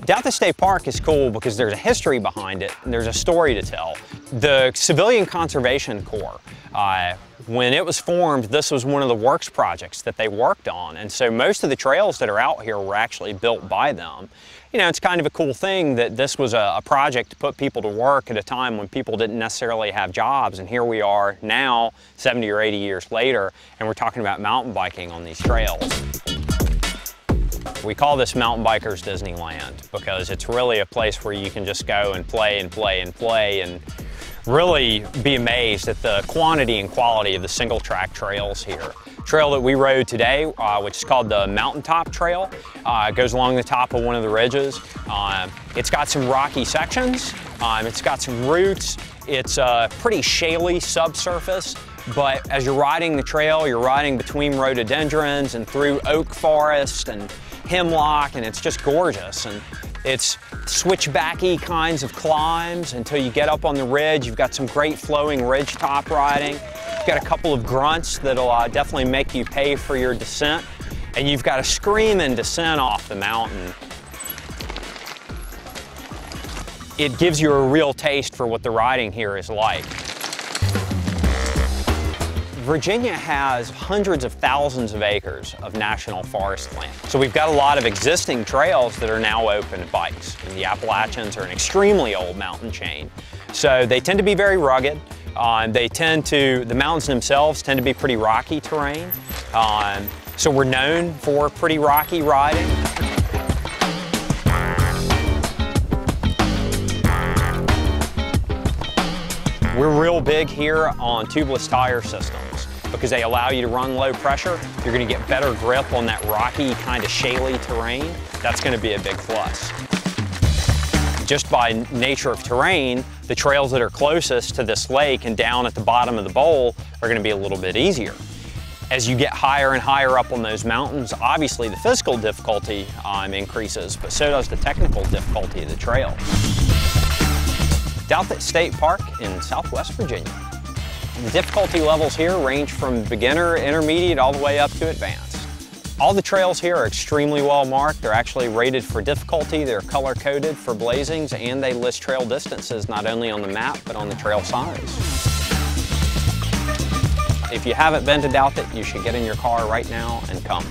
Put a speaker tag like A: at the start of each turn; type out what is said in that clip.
A: Douthat State Park is cool because there's a history behind it and there's a story to tell. The Civilian Conservation Corps, when it was formed, this was one of the works projects that they worked on, and so most of the trails that are out here were actually built by them. You know, it's kind of a cool thing that this was a project to put people to work at a time when people didn't necessarily have jobs, and here we are now, 70 or 80 years later, and we're talking about mountain biking on these trails. We call this Mountain Bikers Disneyland because it's really a place where you can just go and play and play and play and really be amazed at the quantity and quality of the single track trails here. Trail that we rode today, which is called the Mountaintop Trail, goes along the top of one of the ridges. It's got some rocky sections, it's got some roots, it's pretty shaly subsurface, but as you're riding the trail, you're riding between rhododendrons and through oak forest and hemlock, and it's just gorgeous. And it's switchbacky kinds of climbs until you get up on the ridge. You've got some great flowing ridge top riding. You've got a couple of grunts that'll definitely make you pay for your descent. And you've got a screaming descent off the mountain. It gives you a real taste for what the riding here is like. Virginia has hundreds of thousands of acres of national forest land. So we've got a lot of existing trails that are now open to bikes. And the Appalachians are an extremely old mountain chain. So they tend to be very rugged. The mountains themselves tend to be pretty rocky terrain. So we're known for pretty rocky riding. We're real big here on tubeless tire systems because they allow you to run low pressure. You're going to get better grip on that rocky, kind of shaly terrain. That's going to be a big plus. Just by nature of terrain, the trails that are closest to this lake and down at the bottom of the bowl are going to be a little bit easier. As you get higher and higher up on those mountains, obviously the physical difficulty increases, but so does the technical difficulty of the trail. Douthat State Park in Southwest Virginia. The difficulty levels here range from beginner, intermediate, all the way up to advanced. All the trails here are extremely well marked. They're actually rated for difficulty, they're color coded for blazings, and they list trail distances not only on the map, but on the trail size. If you haven't been to Douthat, you should get in your car right now and come.